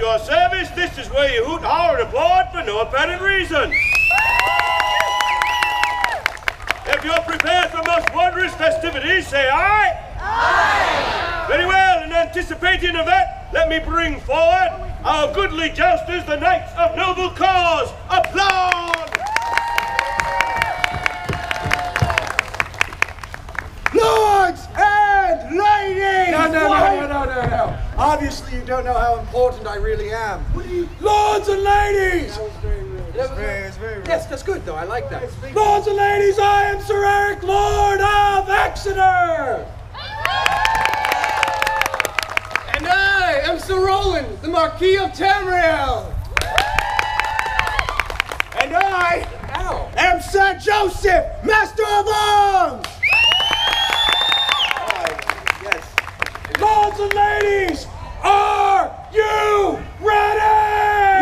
your service. This is where you hoot, holler, and applaud for no apparent reason. If you're prepared for most wondrous festivities, say aye. Aye. Very well, in anticipating of that, let me bring forward our goodly jousters, the knights of noble cause. Applaud! Lords and ladies! No. Obviously you don't know how important I really am. Lords and ladies! It's very Yes, that's good though, I like that. Lords and ladies, I am Sir Eric, Lord of Exeter! And I am Sir Roland, the Marquis of Tamriel. And I am Sir Joseph, Master of Arms! Lords and ladies, are you ready?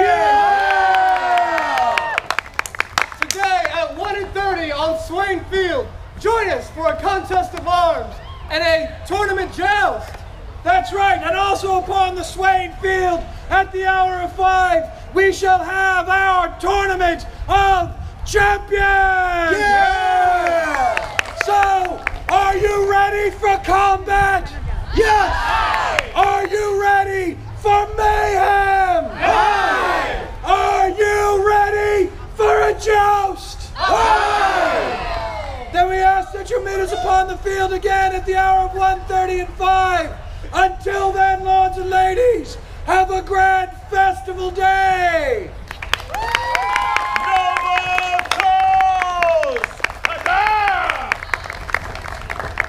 Yeah! Today at 1:30 on Swain Field, join us for a contest of arms and a tournament joust. That's right, and also upon the Swain Field at the hour of 5, we shall have our tournament of champions! Yeah! So, are you ready for combat? Yes! Aye. Are you ready for mayhem? Aye. Are you ready for a joust? Aye. Then we ask that you meet us upon the field again at the hour of 1:30 and 5. Until then, lords and ladies, have a grand festival day!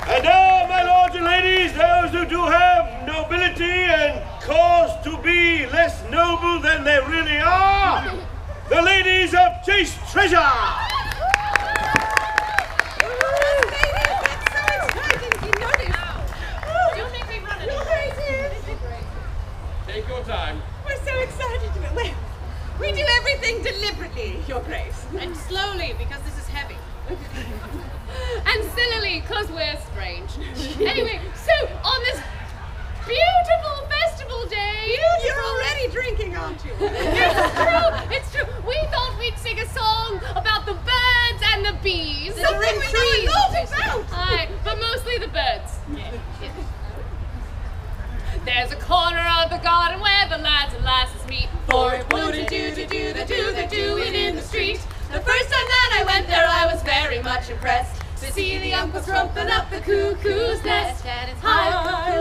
And now, my lords and ladies, those who do have nobility and cause to be less noble than they really are, the ladies of Chase Treasure! That's so exciting! You noticed? Don't make me run it. Take your time. We're so excited. We do everything deliberately, Your Grace. And slowly, because this is heavy. And sillily, because we're strange. Anyway, so on this beautiful festival day... You're already drinking, aren't you? It's true. We thought we'd sing a song about the birds and the bees. Something we know a lot about. Aye, but mostly the birds. There's a corner of the garden where the lads and lasses meet. For it wouldn't do to do the doing in the street. The first time that I went there, I was very much impressed to see the uncles rumpling up the cuckoo's nest. And it's high,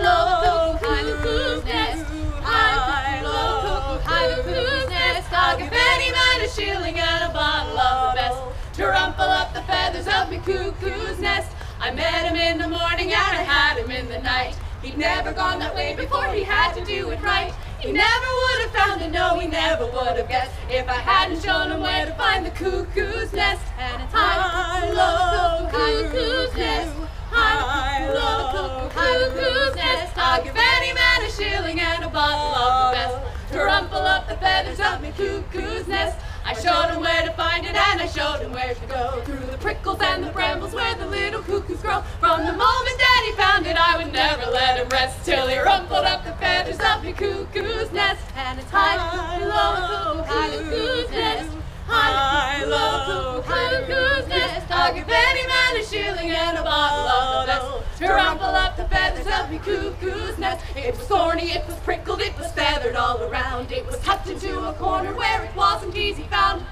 low, high the cuckoo's nest. High, low, high the cuckoo's nest. I'll give any man a shilling and a bottle of the best to rumple up the feathers of me cuckoo's nest. I met him in the morning and I had him in the night. He'd never gone that way before, he had to do it right. He never would have found it, no, he never would have guessed if I hadn't shown him where to find the cuckoo's nest. And it's high, low, cuckoo's nest. High, low, cuckoo's nest. I'll give any man a shilling and a bottle of the best to rumple up the feathers of me cuckoo's nest. I showed him where to find it and I showed him where to go, through the prickles and the brambles where the little cuckoos grow. From the moment that he found it, I would never let him rest till he rumpled up the feathers of me cuckoo's nest. And it's high, low, cuckoo's nest. High, low, cuckoo's nest. I'll give any man a shilling and a bottle of the best to rumple up the feathers of me cuckoo's nest. It was thorny, it was prickled, it was feathered all around. It was tucked into a corner where it wasn't easy found.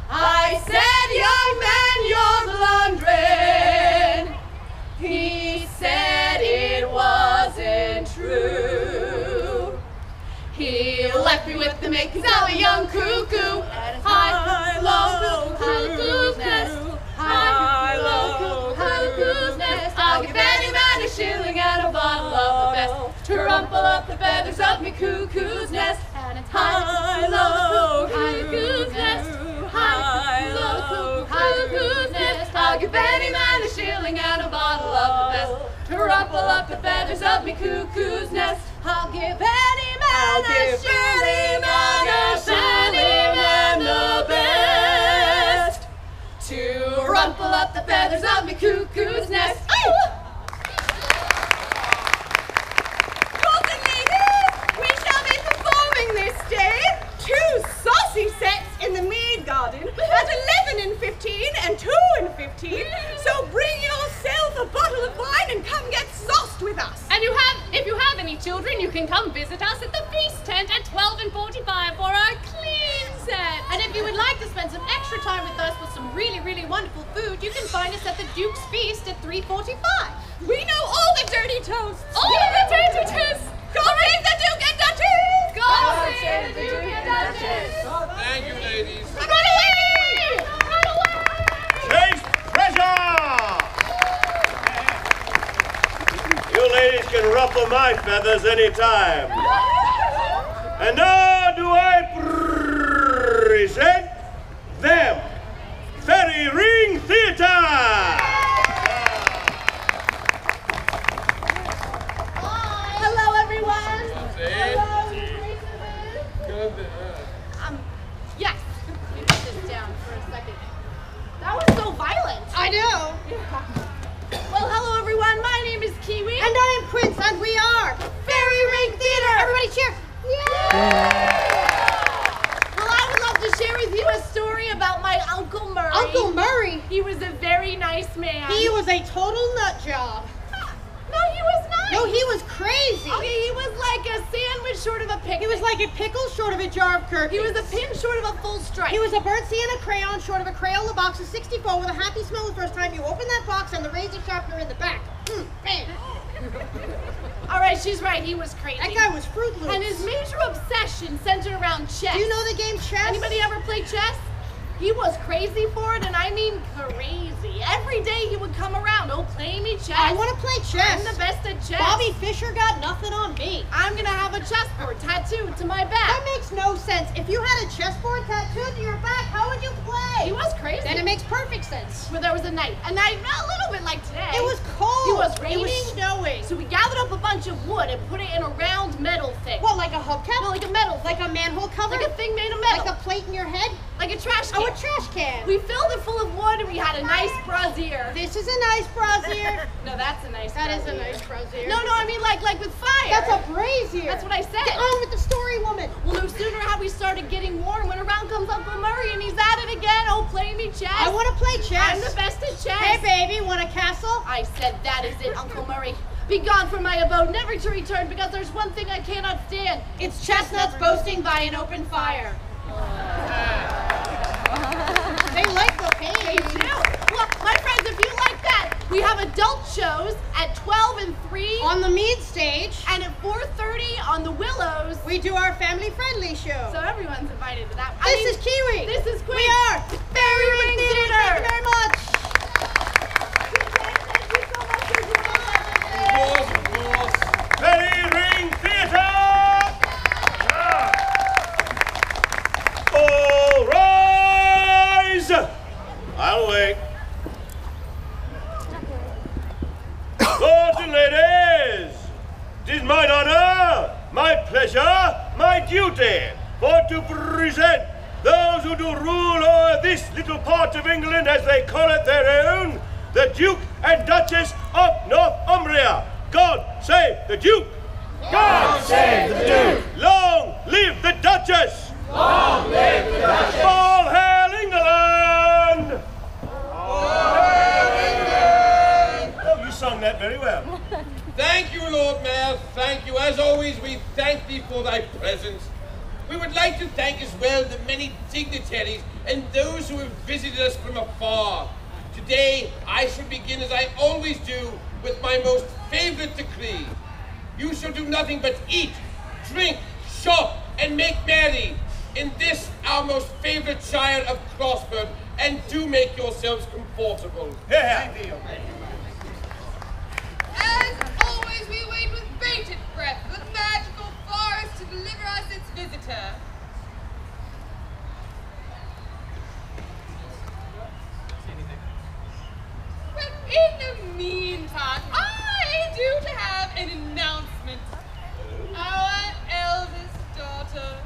I said, young man, you're blundering. He said it wasn't true. He left me with the makeys of a young cuckoo. High, low, cuckoo's nest. High, low, cuckoo's nest. I'll give any man a shilling and a bottle of the best to rumple up the feathers of me cuckoo's nest. And it's high, low, cuckoo's nest. High, low, cuckoo's nest. I'll give any man a shilling and a bottle of the best to rumple up the feathers of me cuckoo's nest. I'll give any man a shilling and the best to rumple up the feathers of me cuckoo's nest. Lords and ladies, we shall be performing this 14. So bring yourself a bottle of wine and come get sauced with us. And if you have any children, you can come visit us at the feast tent at 12 and 45 for our clean set. And if you would like to spend some extra time with us with some really, really wonderful food, you can find us at the Duke's Feast at 3:45. We know all the dirty toasts. All of the dirty toasts. God save the Duke and Duchess! God save the Duke and Duchess! Thank you, ladies. Run away! Run away! Chase treasure! You ladies can ruffle my feathers anytime. And now do I present them. Fairy Ring Theater! Hello, everyone. Hey. Yes. Let me put this down for a second. That was so violent. I know. Well, hello, everyone. My name is Kiwi. And I am Quince, and we are Fairy Ring Theater. Everybody cheer. Well, I would love to share with you a story about my Uncle Murray. Uncle Murray. He was a very nice man. He was a total nut job. No, he was nice. No, he was crazy. Okay, he was like a sandwich short of a picnic. He was like a pickle short of a jar of He cookies. was a pin short of a full stripe. He was a burnt sienna crayon short of a Crayola box of 64 with a happy smell the first time you open that box and the razor sharpener in the back. Bam. All right, she's right. He was crazy. That guy was Fruit Loops. And his major obsession centered around chess. Do you know the game chess? Anybody ever play chess? He was crazy for it, and I mean crazy. Every day he would come around, oh, play me chess. I want to play chess. I'm the best at chess. Bobby Fischer got nothing on me. I'm gonna have a chessboard tattooed to my back. That makes no sense. If you had a chessboard tattooed to your back, how would you play? He was crazy. Then it makes perfect sense. Where there was a night, a little bit like today. It was cold. It was raining. It was snowing. So we gathered up a bunch of wood and put it in a round metal thing. What, like a hubcap? No, like a metal thing. Like a manhole cover? Like a thing made of metal. Like a plate in your head? Like a trash can. Oh, a trash can. We filled it full of wood and we had a nice brazier. This is a nice brazier. No, that's a nice That is brazier. a nice brazier. No, I mean like with fire. That's a brazier. That's what I said. Get on with the story, woman. Well, no sooner had we started getting warm when around comes Uncle Murray and he's at it again. Oh, play me chess. I want to play chess. I'm the best at chess. Hey, baby, want a castle? I said that is it, Uncle Murray. Be gone from my abode, never to return, because there's one thing I cannot stand. It's chestnuts boasting by an open fire. They like the They pain. do. Well, my friends, if you like that, we have adult shows at 12 and 3. On the Mead stage, And at 4:30 on the Willows. we do our family-friendly show. So everyone's invited to that. This is Kiwi. This is Queen. We are Fairy Ring Theater. Thank you very much. Of course. Fairy Ring Theater! All rise! I'll wait. Lords and ladies, it is mine honor, my pleasure, my duty for to present those who do rule over this little part of England as they call it their own, the Duke and Duchess of Northumbria. God save the Duke! God save the Duke! Long live the Duchess! Long live the Duchess! All hail England! Oh, you sung that very well. Thank you, Lord Mayor. Thank you. As always, we thank thee for thy presence. We would like to thank as well the many dignitaries and those who have visited us from afar. Today, I shall begin as I always do with my most favorite decree. You shall do nothing but eat, drink, shop, and make merry in this our most favorite shire of Crossburn, and do make yourselves comfortable. Yeah. As always, we wait with bated breath for the magical forest to deliver us its visitor. But in the meantime, I do have an announcement. Our eldest daughter,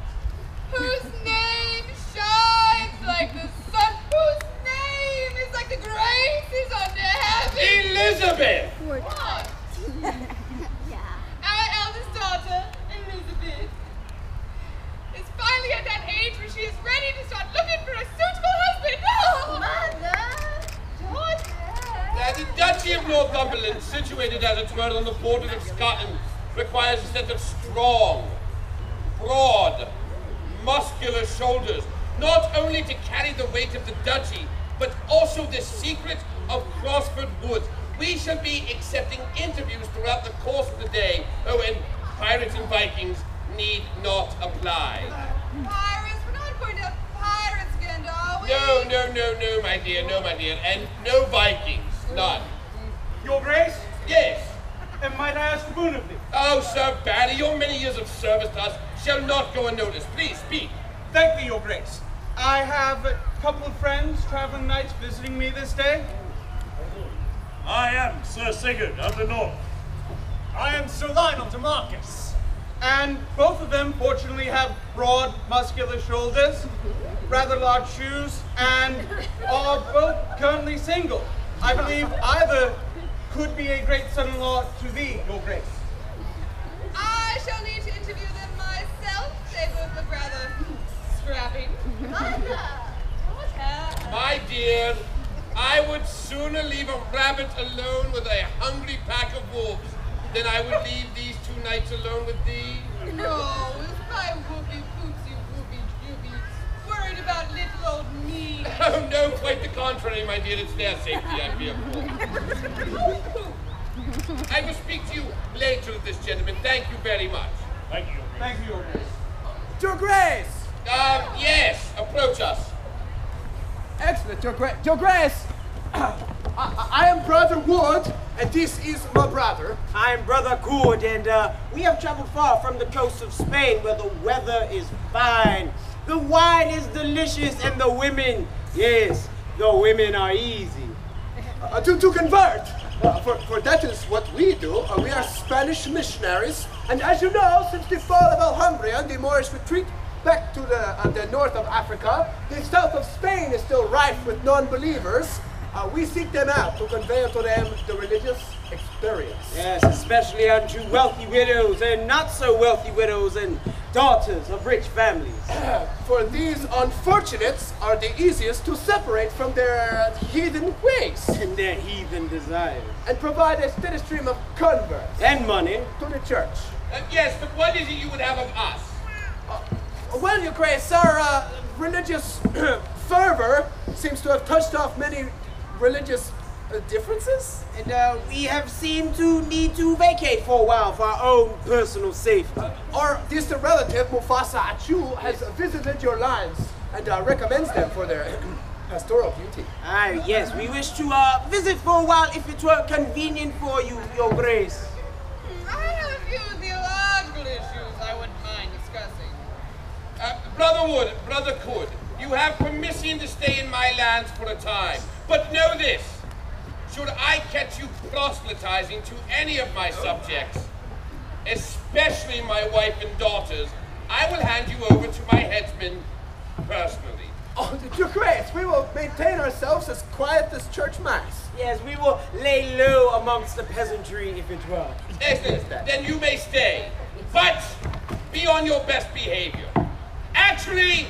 whose name shines like the sun, whose name is like the graces under heaven. Elizabeth! What? Our eldest daughter, Elizabeth, is finally at that age where she is ready to start looking for a suitable husband. Oh! Mother! Daughter! County of Northumberland, situated as it were on the border of Scotland, requires a set of strong, broad, muscular shoulders, not only to carry the weight of the duchy, but also the secret of Crossford Woods. We shall be accepting interviews throughout the course of the day. Oh, and pirates and Vikings need not apply. Pirates? We're not going to have pirates again, are we? No, my dear, no, my dear. And no Vikings, none. Your Grace? Yes. And might I ask a boon of thee? Oh, Sir Barry, your many years of service to us shall not go unnoticed. Please, speak. Thank thee, Your Grace. I have a couple of friends, traveling knights, visiting me this day. I am Sir Sigurd of the North. I am Sir Lionel de Marcus. And both of them, fortunately, have broad, muscular shoulders, rather large shoes, and are both currently single. I believe either could be a great son-in-law to thee, Your Grace. I shall need to interview them myself. They both look rather scrappy. My dear, I would sooner leave a rabbit alone with a hungry pack of wolves than I would leave these two knights alone with thee. No, it's my whoopie poopsie whoopie doobie worried about little old me. Oh, no, quite the contrary, my dear. It's their safety I fear for. I will speak to you later of this, gentleman. Thank you very much. Thank you. Thank you, Your Grace. Your Grace! Yes, approach us. Excellent, Your Grace. Your Grace! I am Brother Wood, and this is my brother. I'm Brother Good, and we have traveled far from the coast of Spain, where the weather is fine, the wine is delicious, and the women, yes, the women are easy. To convert, for that is what we do. We are Spanish missionaries, and as you know, since the fall of Alhambra and the Moorish retreat back to the north of Africa, the south of Spain is still rife with non-believers. We seek them out to convey to them the religious experience. Yes, especially unto wealthy widows and not so wealthy widows and daughters of rich families. For these unfortunates are the easiest to separate from their heathen ways. And their heathen desires. And provide a steady stream of converts. And money. To the church. Yes, but what is it you would have of us? Well, Your Grace, our religious fervor seems to have touched off many religious differences? And we have seemed to need to vacate for a while for our own personal safety. Our distant relative, Mufasa Achu, has visited your lands and recommends them for their pastoral beauty. Yes, we wish to visit for a while if it were convenient for you, Your Grace. I have a few theological issues I wouldn't mind discussing. Brother Wood, Brother Cood, you have permission to stay in my lands for a time. But know this, should I catch you proselytizing to any of my subjects, especially my wife and daughters, I will hand you over to my headsman personally. Oh, Your Grace, we will maintain ourselves as quiet as church mass. Yes, we will lay low amongst the peasantry if it were. Excellent, then you may stay, but be on your best behavior. Actually,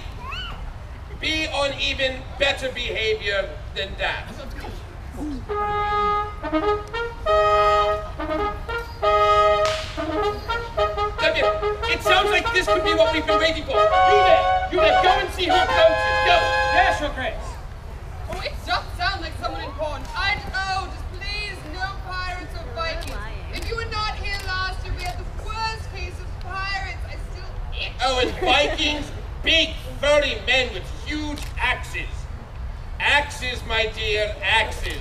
be on even better behavior than that. It sounds like this could be what we've been waiting for. You there, go and see who approaches, go. Yes, Your Grace. Oh, it does sound like someone important. Just please, no pirates or Vikings. If you were not here last year, we had the worst case of pirates. I still itch. Oh, and Vikings, big furry men with huge axes. Axes, my dear, axes.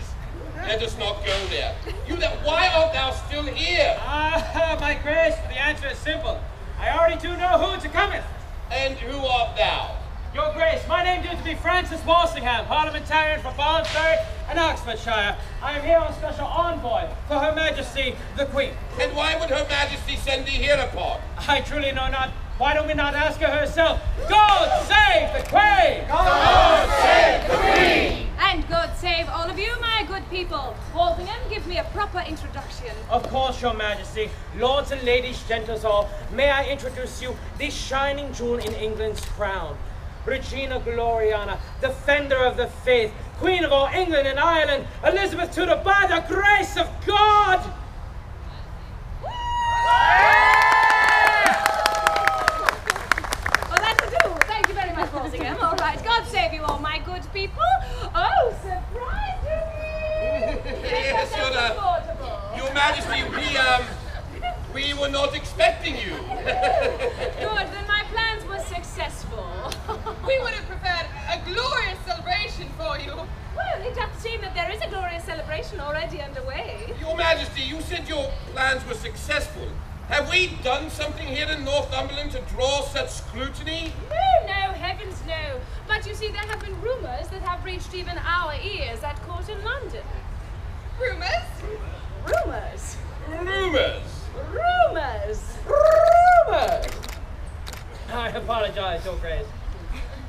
Let us not go there. You there, why art thou still here? My Grace, the answer is simple. I already do know who to cometh. And who art thou? Your Grace, my name due to be Francis Walsingham, parliamentarian for Barnsbury and Oxfordshire. I am here on special envoy for Her Majesty the Queen. And why would Her Majesty send thee hereupon? I truly know not. Why don't we not ask her herself? God save the Queen! God save the Queen! And God save all of you, my good people. Walsingham, give me a proper introduction. Of course, Your Majesty. Lords and ladies, gentles all, may I introduce you the shining jewel in England's crown. Regina Gloriana, defender of the faith, Queen of all England and Ireland, Elizabeth Tudor, by the grace of God! Well, that'll do. Thank you very much, Walsingham. All right, God save you all, my good people. Oh, surprise to me! Yes, Your Majesty, we were not expecting you. Good, then my plans were successful. We would have prepared a glorious celebration for you. Well, it does seem that there is a glorious celebration already underway. Your Majesty, you said your plans were successful. Have we done something here in Northumberland to draw such scrutiny? No, heavens no. But you see, there have been rumours that have reached even our ears at court in London. Rumours? Rumours. Rumours. Rumours. Rumours! I apologize, Your Grace.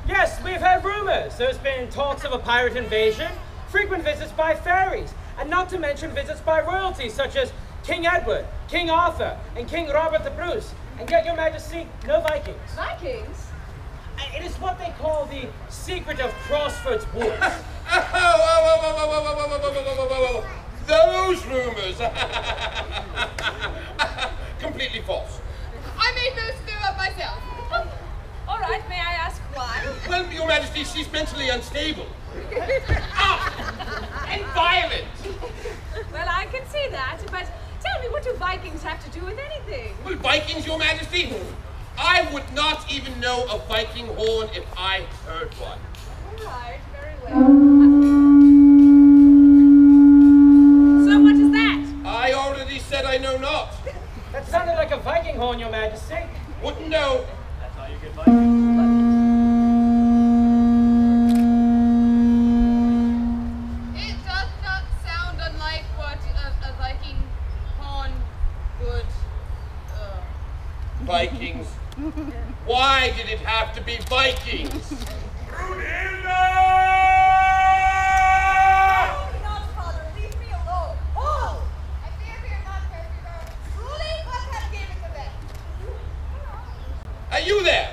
Yes, we've heard rumors. There's been talks of a pirate invasion, frequent visits by ferries, and not to mention visits by royalty such as King Edward, King Arthur, and King Robert the Bruce. And yet, Your Majesty, no Vikings. Vikings? It is what they call the secret of Crossford's Woods. Those rumors. Completely false. I made those two up myself. All right, may I ask why? Well, Your Majesty, she's mentally unstable. And violent. Well, I can see that, but tell me, what do Vikings have to do with anything? Well, Vikings, Your Majesty? I would not even know a Viking horn if I heard one. All right, very well. So what is that? I already said I know not. That sounded like a Viking horn, Your Majesty. Wouldn't know. That's how you get Vikings. It does not sound unlike what a Viking horn would. Vikings. Why did it have to be Vikings? Brunhilde! Not, Father, leave me alone. Oh! I fear we are not perfect. Truly, what have given to them? You there!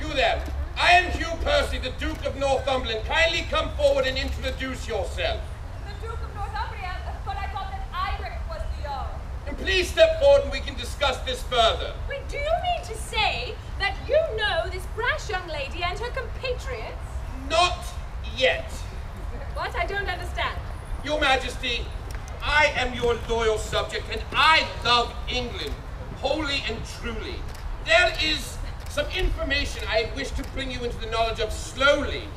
You there! I am Hugh Percy, the Duke of Northumberland. Kindly come forward and introduce yourself. The Duke of Northumberland, but I thought that Iric was the Jarl. And please step forward and we can discuss this further. Wait, do you mean to say that you know this brash young lady and her compatriots? Not yet. What? I don't understand. Your Majesty, I am your loyal subject and I love England, wholly and truly. There is some information I wish to bring you into the knowledge of slowly,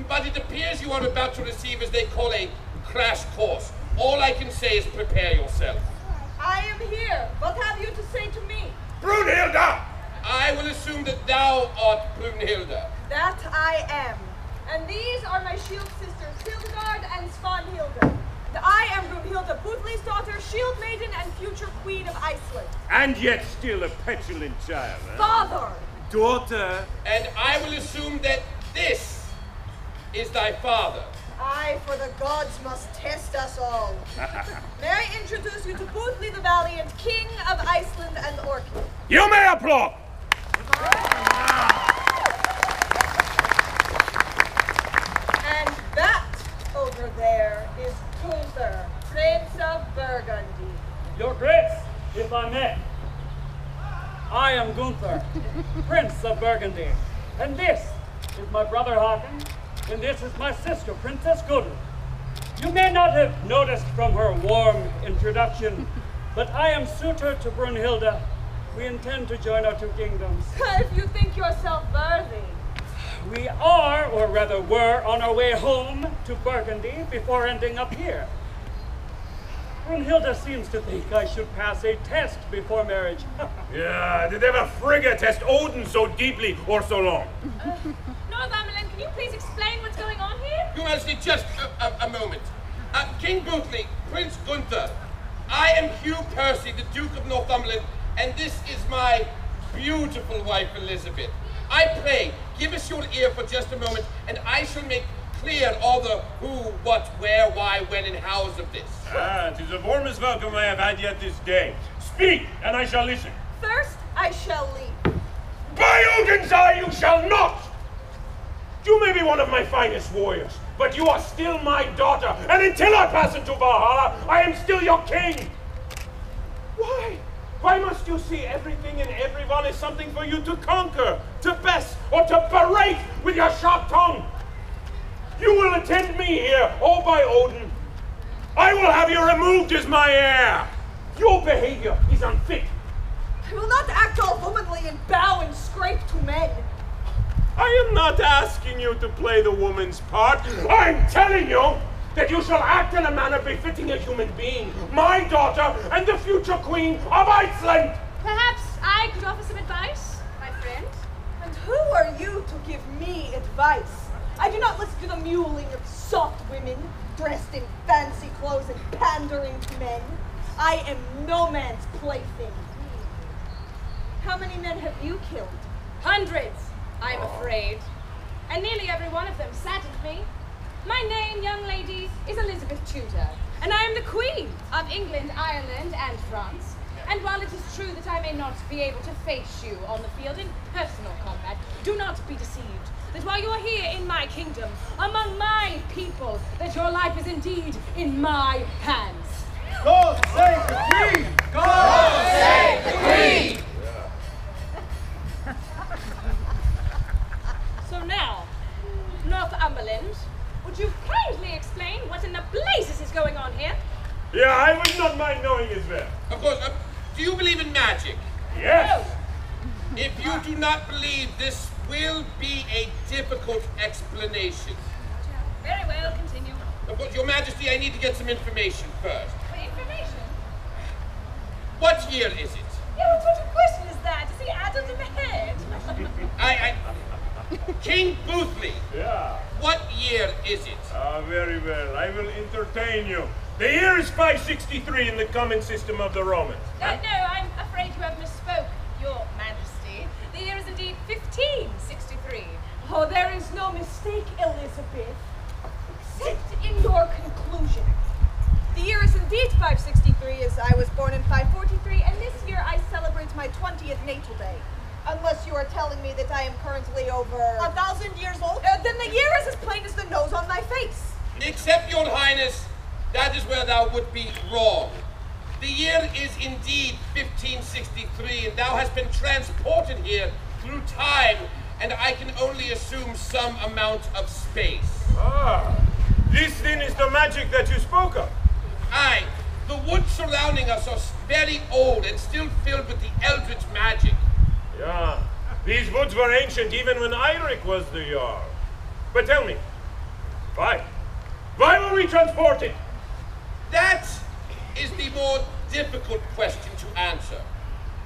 but it appears you are about to receive, as they call, a crash course. All I can say is prepare yourself. I am here. What have you to say to me? Brunhilde! I will assume that thou art Brunhilde. That I am. And these are my shield sisters, Hildegard and Svanhilde. And I am Brunhilde, Búthle's daughter, shield maiden, and future queen of Iceland. And yet still a petulant child, huh? Father! Daughter. And I will assume that this is thy father. Aye, for the gods must test us all. May I introduce you to Búthli the Valiant, king of Iceland and Orkney. You may applaud! And that over there is Gunther, Prince of Burgundy. Your Grace, if I may. I am Gunther, Prince of Burgundy, and this is my brother Haakon, and this is my sister, Princess Gudrun. You may not have noticed from her warm introduction, but I am suitor to Brunhilde. We intend to join our two kingdoms. If you think yourself worthy. We are, or rather were, on our way home to Burgundy before ending up here. Brunhilde seems to think I should pass a test before marriage. Yeah, did ever frigga test Odin so deeply or so long? Northumberland, can you please explain what's going on here? Your Majesty, just a moment. King Búthli, Prince Gunther, I am Hugh Percy, the Duke of Northumberland, and this is my beautiful wife, Elizabeth. I pray, give us your ear for just a moment, and I shall make clear all the who, what, where, why, when, and hows of this. Ah, 'tis the warmest welcome I have had yet this day. Speak, and I shall listen. First, I shall leave. By Odin's eye, you shall not! You may be one of my finest warriors, but you are still my daughter, and until I pass into Valhalla, I am still your king. Why? Why must you see everything and everyone as something for you to conquer, to best, or to berate with your sharp tongue? You will attend me here, all by Odin. I will have you removed as my heir. Your behavior is unfit. I will not act all womanly and bow and scrape to men. I am not asking you to play the woman's part. I'm telling you that you shall act in a manner befitting a human being, my daughter and the future queen of Iceland. Perhaps I could offer some advice, my friend. And who are you to give me advice? I do not listen to the mewling of soft women, dressed in fancy clothes and pandering to men. I am no man's plaything. How many men have you killed? Hundreds, I'm afraid. And nearly every one of them saddened me. My name, young ladies, is Elizabeth Tudor, and I am the Queen of England, Ireland, and France. And while it is true that I may not be able to face you on the field in personal combat, do not be deceived that while you are here in my kingdom, among my people, that your life is indeed in my hands. God save the Queen! God save the Queen! So now, Northumberland, would you kindly explain what in the blazes is going on here? Yeah, I would not mind knowing as well. Of course, do you believe in magic? Yes. If you do not believe, this will be a difficult explanation. Very well, continue. Of course, Your Majesty, I need to get some information first. Information? What year is it? Yeah, what sort of question is that? Is he addled in the head? King Boothly. Yeah. What year is it? Very well. I will entertain you. The year is 563 in the common system of the Romans. No, I'm afraid you have misspoke, Your Majesty. The year is indeed 1563. Oh, there is no mistake, Elizabeth, except in your conclusion. The year is indeed 563, as I was born in 543, and this year I celebrate my 20th natal day. Unless you are telling me that I am currently over 1,000 years old, then the year is as plain as the nose on my face. Except, Your Highness, that is where thou would be wrong. The year is indeed 1563, and thou hast been transported here through time, and I can only assume some amount of space. This then is the magic that you spoke of. Aye, the woods surrounding us are very old and still filled with the eldritch magic. Yeah, these woods were ancient even when Eirik was the Jarl. But tell me, why? Why were we transported? That is the more difficult question to answer.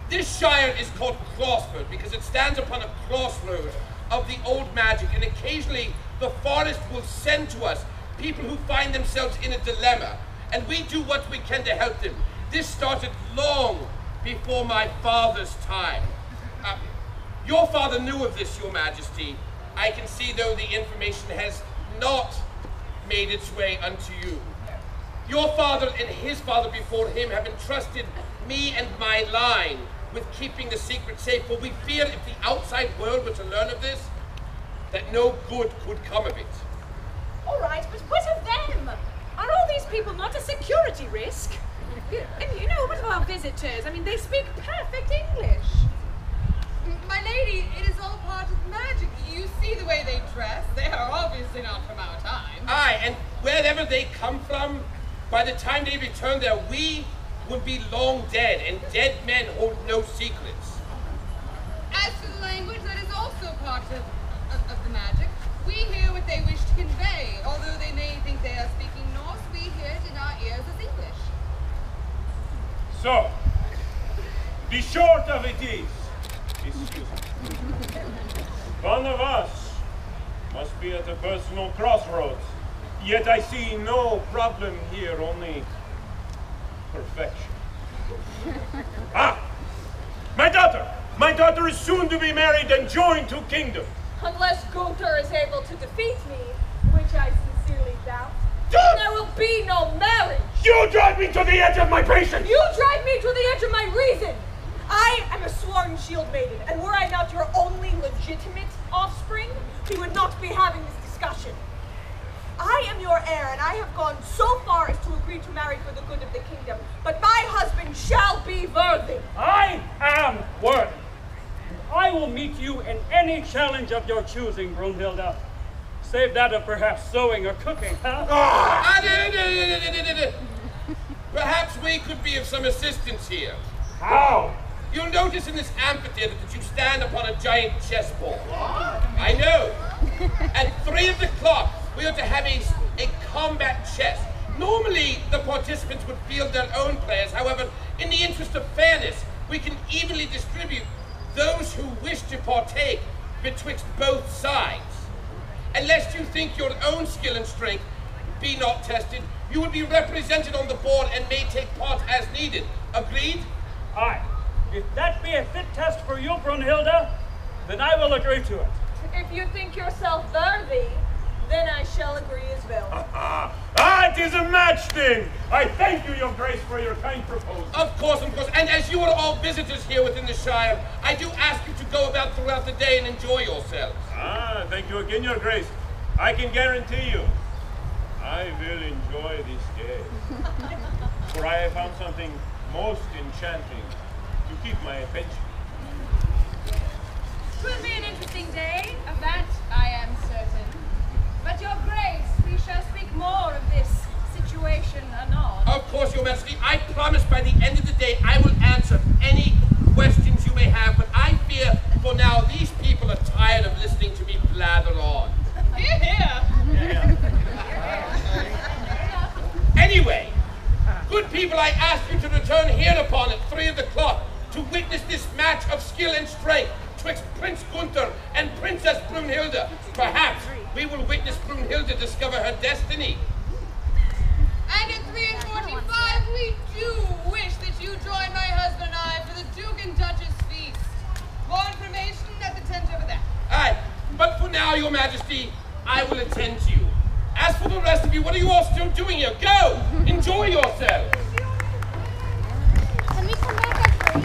This shire is called Crossroad because it stands upon a crossroad of the old magic, and occasionally the forest will send to us people who find themselves in a dilemma, and we do what we can to help them. This started long before my father's time. Your father knew of this, Your Majesty. I can see, though, the information has not made its way unto you. Your father and his father before him have entrusted me and my line with keeping the secret safe, for we fear if the outside world were to learn of this, that no good could come of it. All right, but what of them? Are all these people not a security risk? And you know, what of our visitors? I mean, they speak perfect English. My lady, it is all part of magic. You see the way they dress. They are obviously not from our time. Aye, and wherever they come from, by the time they return there, we will be long dead, and dead men hold no secrets. As to the language, that is also part of the magic. We hear what they wish to convey. Although they may think they are speaking Norse, we hear it in our ears as English. So, the short of it is, excuse me, one of us must be at a personal crossroads. Yet I see no problem here, only perfection. My daughter! My daughter is soon to be married and join two kingdoms. Unless Gunther is able to defeat me, which I sincerely doubt, Don't- there will be no marriage. You drive me to the edge of my patience! You drive me to the edge of my reason. I am a sworn shield maiden, and were I not your only legitimate offspring, he would not be having this discussion. I am your heir, and I have gone so far as to agree to marry for the good of the kingdom, but my husband shall be worthy. I am worthy. I will meet you in any challenge of your choosing, Brunhilde. Save that of perhaps sewing or cooking, huh? Perhaps we could be of some assistance here. How? You'll notice in this amphitheater that you stand upon a giant chessboard. I know. At 3 o'clock, we are to have a combat chess. Normally, the participants would field their own players. However, in the interest of fairness, we can evenly distribute those who wish to partake betwixt both sides. Unless you think your own skill and strength be not tested, you will be represented on the board and may take part as needed. Agreed? Aye. If that be a fit test for you, Brunhilde, then I will agree to it. If you think yourself worthy, then I shall agree as well. It is a match then. I thank you, your grace, for your kind proposal. Of course. And as you are all visitors here within the Shire, I do ask you to go about throughout the day and enjoy yourselves. Thank you again, your grace. I can guarantee you, I will enjoy this day. For I have found something most enchanting to keep my attention. Twill be an interesting day, of that I am certain. But your grace, we shall speak more of this situation anon. Of course, your majesty. I promise by the end of the day I will answer any questions you may have, but I fear for now these people are tired of listening to me blather on. Anyway, good people, I ask you to return hereupon at 3 o'clock to witness this match of skill and strength twixt Prince Gunther and Princess Brunhilde. Perhaps we will witness Brunhilde discover her destiny. And at 3:45, we do wish that you join my husband and I for the Duke and Duchess feast. More information at the tent over there. Aye, but for now, your majesty, I will attend to you. As for the rest of you, what are you all still doing here? Go! Enjoy yourselves! Can we come back at 3?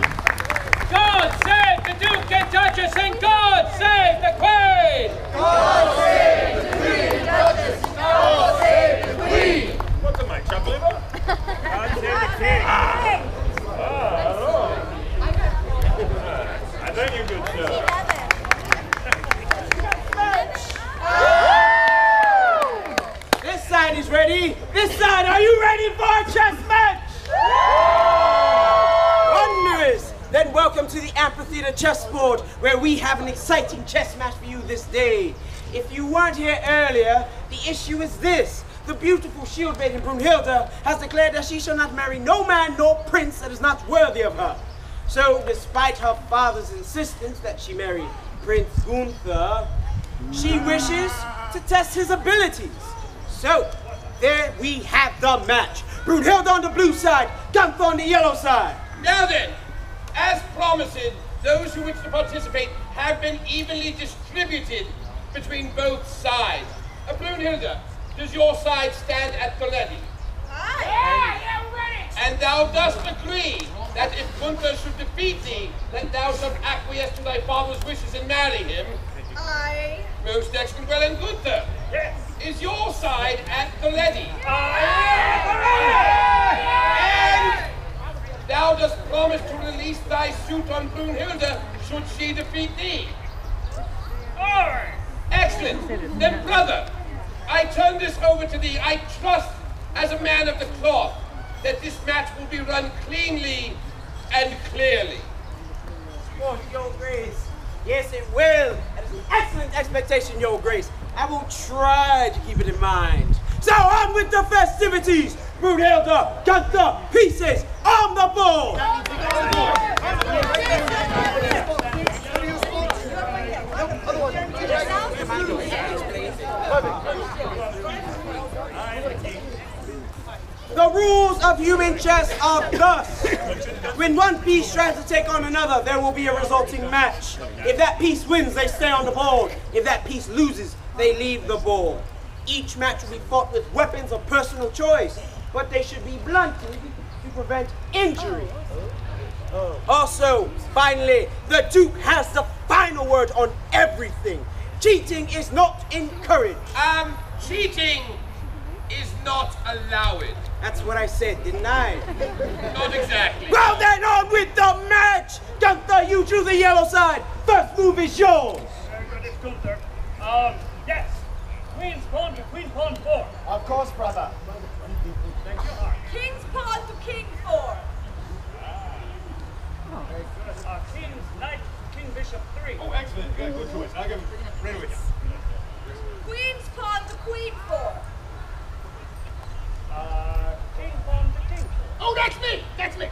God save the Duke and Duchess, and God save the Queen! God save the Queen and Duchess! God save the Queen! What am I, chop liver? God save the King! Hello. I thank you, good sir. This side is ready. This side, are you ready for a chess match? Wondrous! Then welcome to the amphitheater chessboard, where we have an exciting chess match for you this day. If you weren't here earlier, the issue is this. The beautiful shield maiden Brunhilde has declared that she shall not marry no man nor prince that is not worthy of her. So, despite her father's insistence that she marry Prince Gunther, she wishes to test his abilities. So, there we have the match. Brunhilde on the blue side, Gunther on the yellow side. Now then, as promised, those who wish to participate have been evenly distributed between both sides. Brunhilde, does your side stand at the ready? Aye. Ready. And thou dost agree that if Gunther should defeat thee, that thou shalt acquiesce to thy father's wishes and marry him? Aye. Most excellent. Well, and Gunther, Yes. is your side at the ready? Aye. And thou dost promise to release thy suit on Brunhilde should she defeat thee? Aye. Excellent. Then, brother, I turn this over to thee. I trust, as a man of the cloth, that this match will be run cleanly and clearly. Oh, Your Grace. Yes, it will. That is an excellent expectation, Your Grace. I will try to keep it in mind. So on with the festivities. Brunhilde, Gunther, pieces on the board. The rules of human chess are thus. When one piece tries to take on another, there will be a resulting match. If that piece wins, they stay on the board. If that piece loses, they leave the board. Each match will be fought with weapons of personal choice, but they should be blunted to prevent injury. Also, finally, the Duke has the final word on everything. Cheating is not encouraged. Cheating is not allowed. That's what I said, didn't I? Not exactly. Well then, on with the match! Gunther, you choose the yellow side. First move is yours. Very good, it's Gunther. Yes. Queen's pawn to Queen pawn 4. Of course, brother. Thank you. King's pawn to king 4. Very good. King's knight to King bishop 3. Oh, excellent. Yeah, good choice. I'll give right with you. Queen's pawn to queen 4. King pawn to king 4. Oh, that's me! That's me!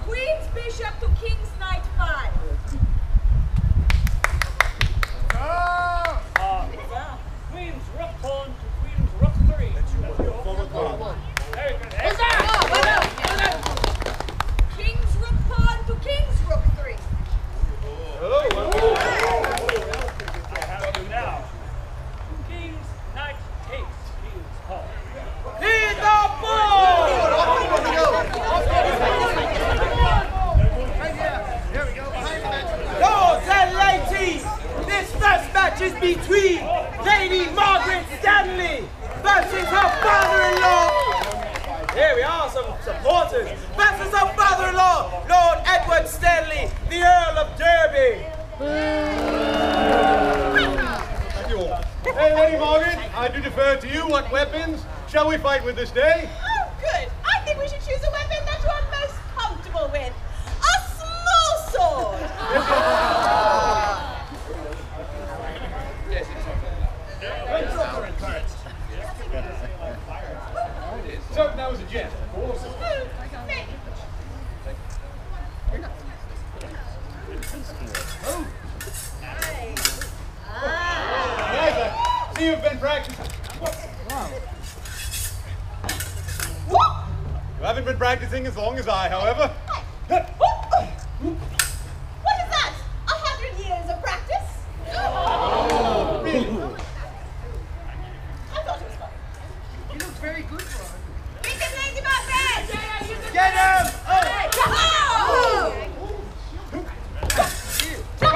Queen's bishop to king's knight 5. Queen's rook pawn to Queen's rook 3. That's your Very good. King's rook pawn to king's rook 3. I have you now. King's knight takes King's pawn. Lead the ball! Lords and ladies, this first match is between Lady Margaret Stanley versus her father-in-law. Here we are, some supporters. Versus her father-in-law, Lord Edward Stanley, the Earl of Derby. Thank you all. Hey, Lady Margaret, I do defer to you. What weapons shall we fight with this day? Oh, good. I think we should choose a weapon that you are most comfortable with. A small sword. Yes, it's So, that was a jest. Nice. I see you've been practicing. You haven't been practicing as long as I, however. What is that? 100 years of practice? Really? I thought it was fun. You look very good, Ron. Beat him, Lady Margaret! Get him! Oh! Oh,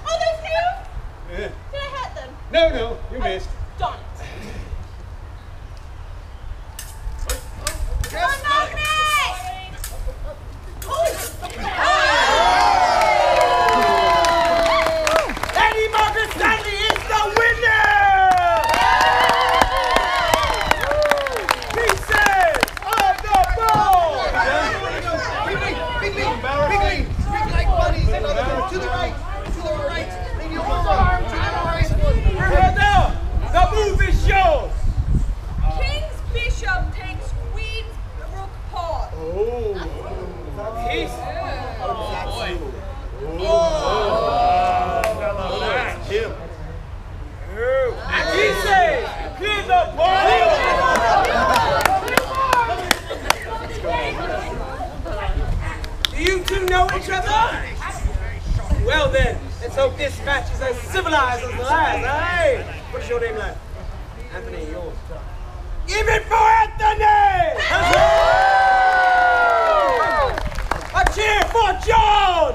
those two? Yeah. Did I hurt them? No, you missed. Darn it. Come on, Margaret! Lady Margaret Stanley is the winner! Pieces on the board! Big like bunnies. To the right. Maybe one arm to the right. Brother, the move is yours! King's bishop takes queen's rook pawn. Peace. Him. Pieces! Clear the board! Do you two know each other? Well then, let's hope this match is as civilized as the last, eh? What is your name, lad? Anthony, yours. Give it for Anthony! A cheer for John!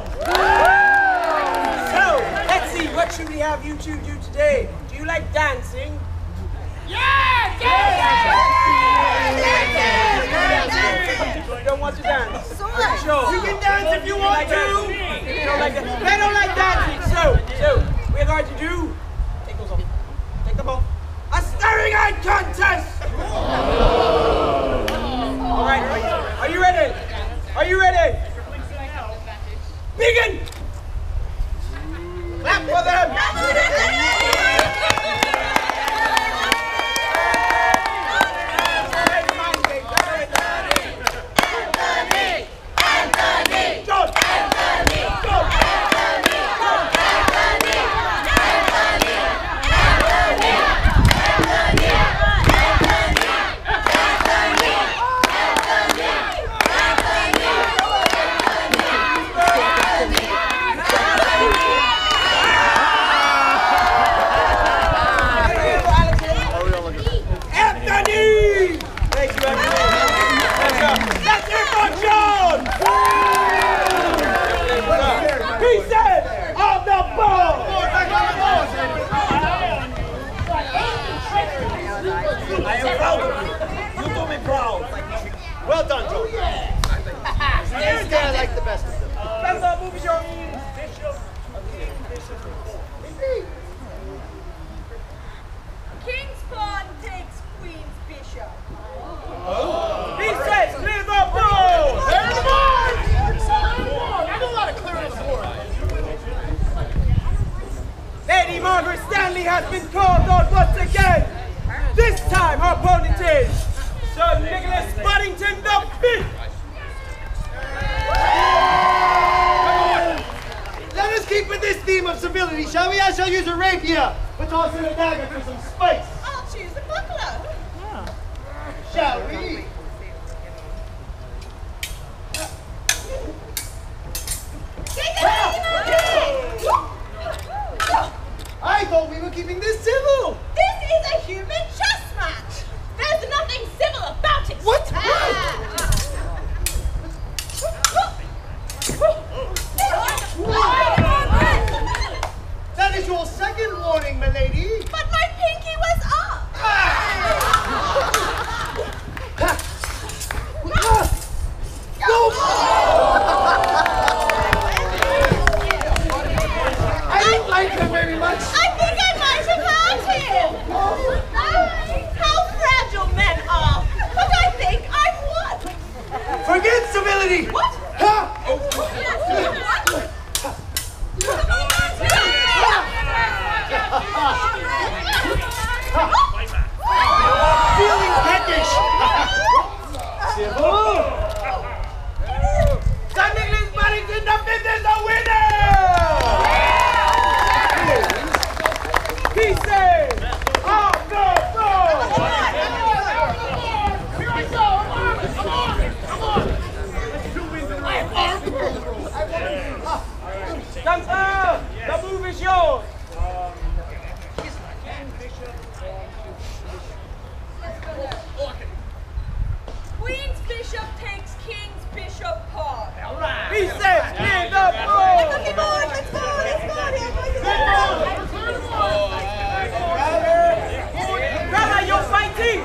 So, let's see, what should we have you two do today? Do you like dancing? Yes! You don't want to dance? Sure. You can dance if you want to. They don't like that. They don't like dancing. So we're going to do. Take those off. Take them off. A staring eye contest. All right. Are you ready? Are you ready? Begin. Clap for them. well done, Joe. There's guy I like the best of them. Move your Bishop. Indeed. King's pawn takes Queen's bishop. He says, clear the board! Clear the board! I do a lot of clearing the board. Lady Margaret Stanley has been called on once again. This time her opponent is Sir Nicholas Buddington the Fifth. Let us keep with this theme of civility, shall we? I shall use a rapier, but toss in a dagger for some spice. I'll choose a buckler. Shall we? I thought we were keeping this civil. This is a human chess match. There's nothing civil about it. What? That is your second warning, milady. But my pinky was up. I don't like him very much. I think I might have hurt him. How fragile men are. But I think I've won. Forget civility. What? Feeling peckish. Civil. Sir Nicholas Buddington the Fifth is the winner! He says, off the floor! Gunther, the move is yours. Queen's bishop takes King's bishop pawn. He says, clear the board! Cookie board, let's go, let's go, Brother, you're fighting!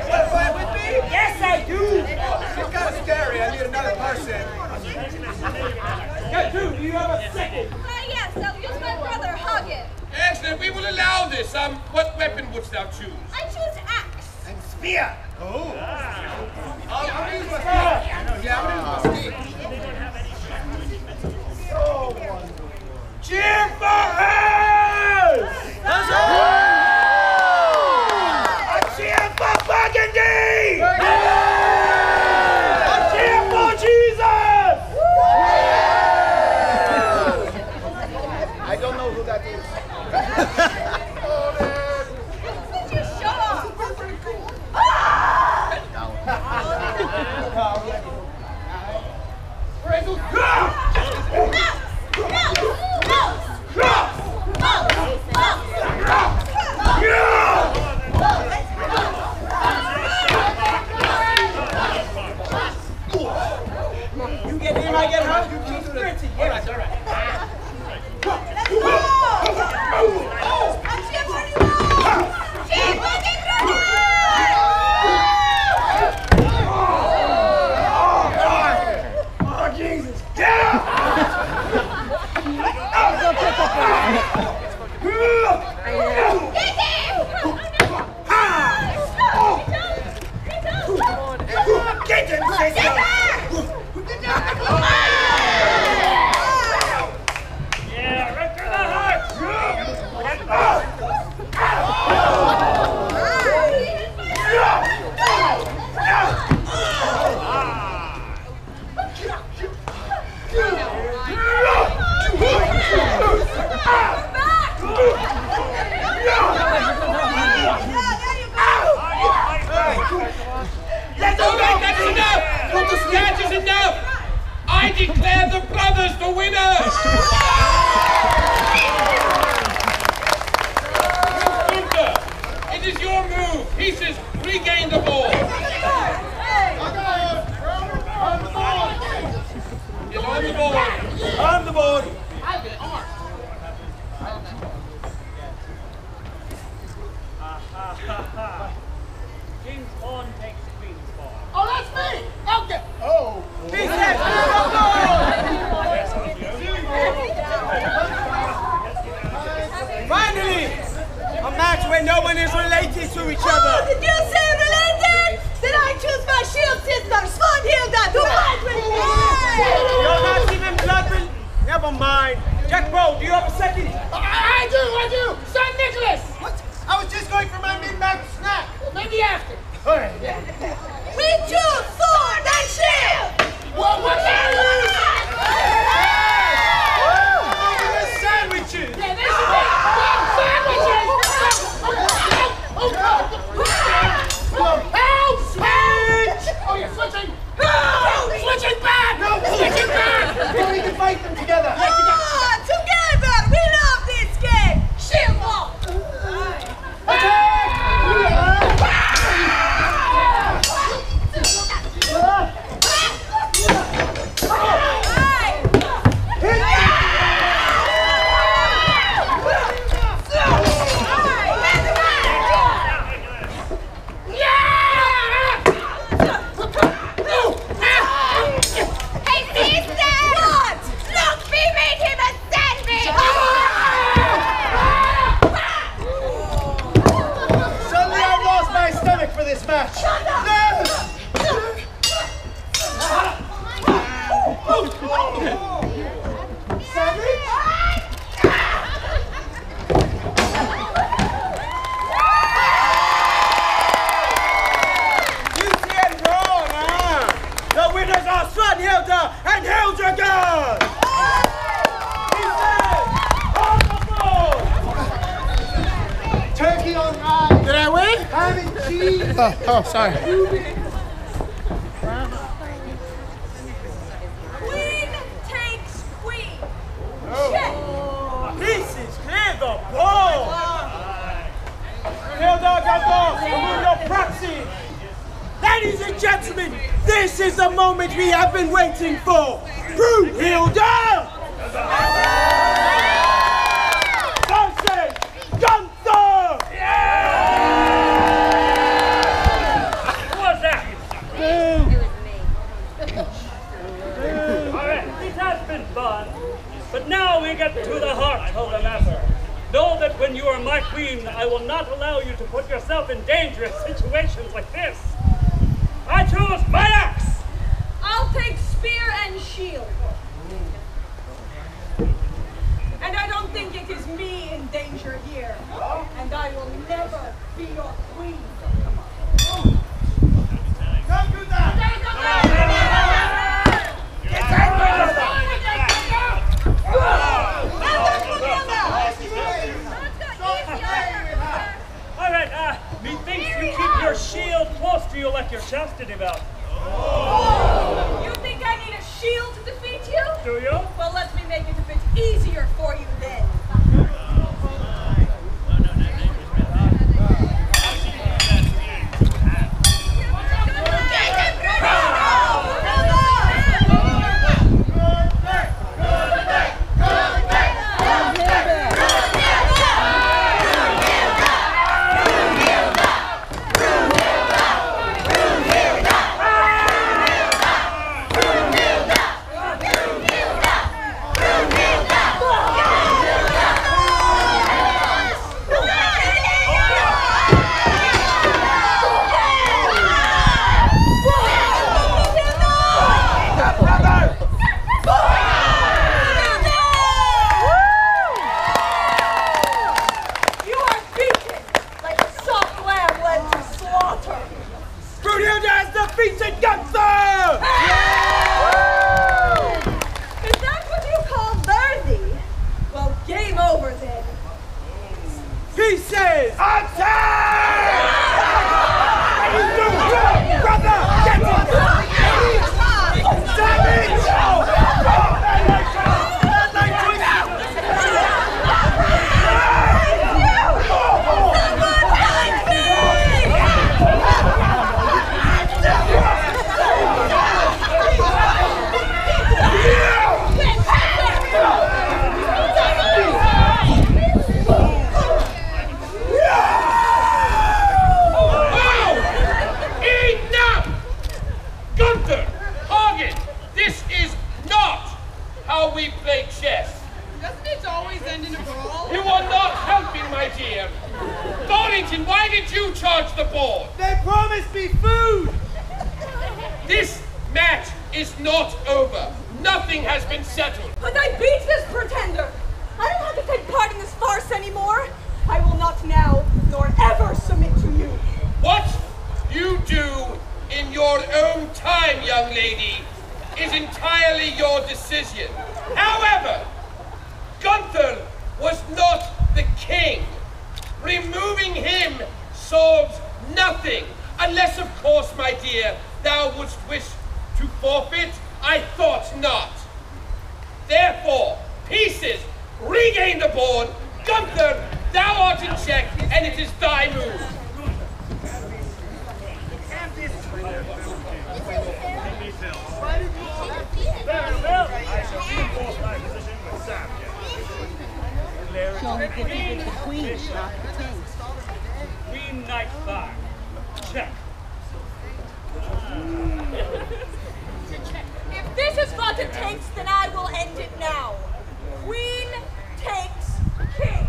Want to fight with me? Yes, I do! It's kind of scary. I need another person. Go, do you have a second? Yes, I'll use my brother, Hagen. Excellent, we will allow this. What weapon wouldst thou choose? I choose axe. And spear. Oh. I'm going to use my spear. Yeah, I'm going to use my spear. Cheer for her! A cheer for Burgundy! A cheer for Jesus! I don't know who that is. Would you shut up? You get him, I get her. You keep sprinting. Yes. All right. Let's go! I'm cheer for you all! Cheer for the Oh, Jesus. Get him, sister! Yeah, right through the heart. Back! where no one is related to each other. Oh, did you say related? Then I choose my shield sister, Svanhilda, to fight with me! You're not even blood. Never mind. Jack Bro, do you have a second? I do! Son Nicholas! What? I was just going for my mid-match snack. Well, maybe after. All right. We choose sword and shield! Well, what's that? Sandwiches! Yeah, they should be sandwiches! Help! Switch! Oh, you're switching! No! Switching back! No! Switching back! Well, we can fight them together. Together! We love this game! Shield wall! This match. The winners are Svanhilda and Hildegard! Turkey on rye. Did I win? Ham and cheese. Oh, sorry. Queen takes queen. This is clear the ball! Hildegard, Mundo Proxy! Ladies and gentlemen, this is the moment we have been waiting for! Brunhilde! Versus Gunther! Who was that? Alright, it has been fun, but now we get to the heart of the matter. Know that when you are my queen, I will not allow you to put yourself in dangerous situations like this. I choose my axe! I'll take spear and shield. And I don't think it is me in danger here. And I will never be your queen. Don't do that! Alright, methinks you keep your shield close to you like your chastity belt. You think I need a shield to defeat you? Do you? Well, let me make it a bit easier for you then. how we play chess. Doesn't it always end in a brawl? You are not helping my dear. Dorrington, why did you charge the board? They promised me food! This match is not over. Nothing has been settled. But I beat this pretender! I don't have to take part in this farce anymore. I will not now, nor ever submit to you. What you do in your own time, young lady, is entirely your decision. However, Gunther was not the king. Removing him solves nothing. Unless, of course, my dear, thou wouldst wish to forfeit. I thought not. Therefore, pieces, regain the board. Gunther, thou art in check, and it is thy move. Queen Knight back. Check. If this is what it takes, then I will end it now. Queen takes king.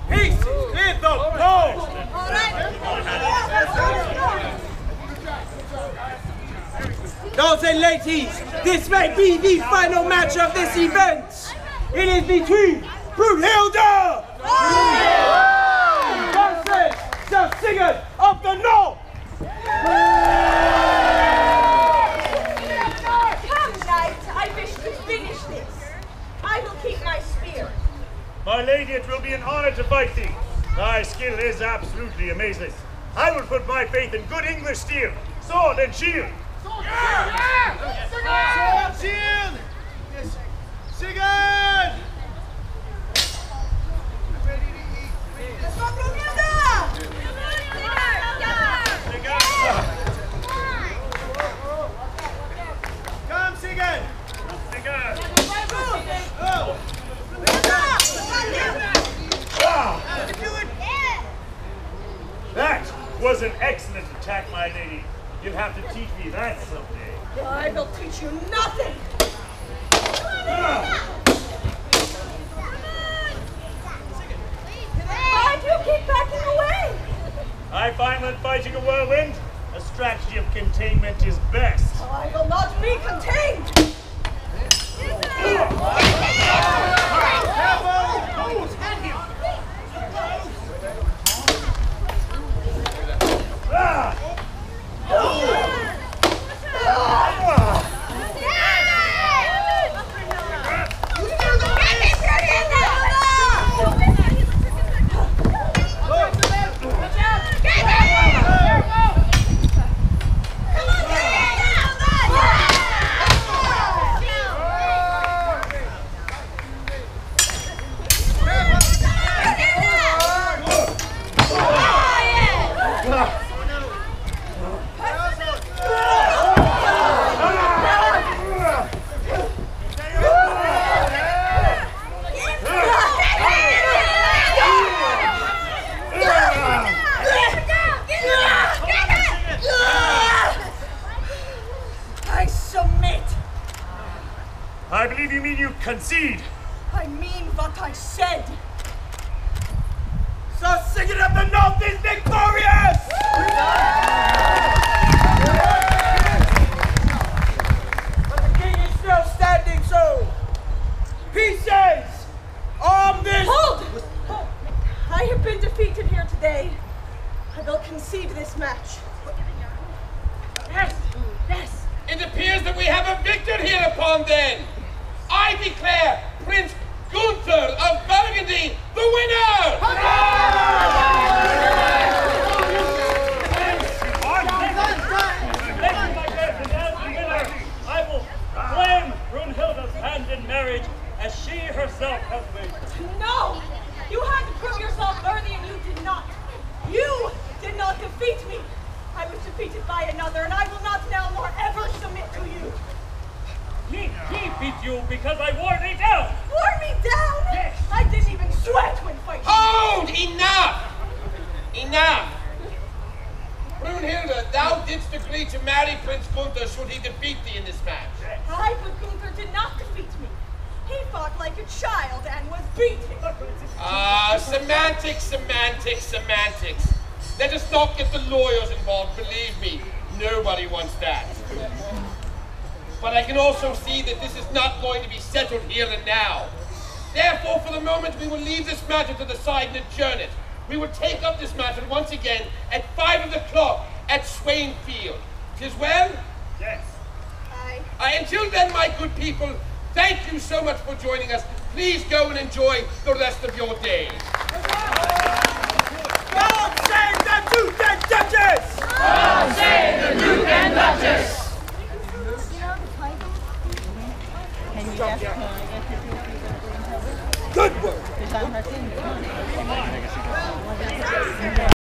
Pieces, clear the board! All right. Lords and ladies, this may be the final match of this event. It is between Brunhilde versus the Sigurd of the North. Come, knight, I wish to finish this. I will keep my spear. My lady, it will be an honor to fight thee. Thy skill is absolutely amazing. I will put my faith in good English steel, sword and shield. Sword, shield! Yes. Sigurd! Ready to eat. Let's go, Brunhilde! Come, Sigurd! Sigurd! Oh! That was an excellent attack, my lady. You'll have to teach me that someday. I will teach you nothing. Why do you keep backing away? I find that fighting a whirlwind, a strategy of containment is best. I will not be contained. I believe you mean you concede. I mean what I said. So Sigurd of the North is victorious! But the king is still standing, so pieces! Arm this! Hold! I have been defeated here today. I will concede this match. Yes, yes. It appears that we have a victor hereupon then. I declare Prince Gunther of Burgundy the winner! I will claim Brunhilde's hand in marriage as she herself has made. No! You had to prove yourself worthy and you did not. You did not defeat me. I was defeated by another and I will not now more ever submit to you. He beat you because I wore thee down. Wore me down? Yes. I didn't even sweat when fighting. Hold! Enough! Enough! Brunhilde, thou didst agree to marry Prince Gunther should he defeat thee in this match. I, but Gunther did not defeat me. He fought like a child and was beaten. Ah, semantics, semantics, semantics. Let us not get the lawyers involved, believe me. Nobody wants that. But I can also see that this is not going to be settled here and now. Therefore, for the moment, we will leave this matter to the side and adjourn it. We will take up this matter once again at 5 o'clock at Swainfield. 'Tis well? Yes. Aye. Until then, my good people, thank you so much for joining us. Please go and enjoy the rest of your day. God save the Duke and Duchess! God save the Duke and Duchess! Good work.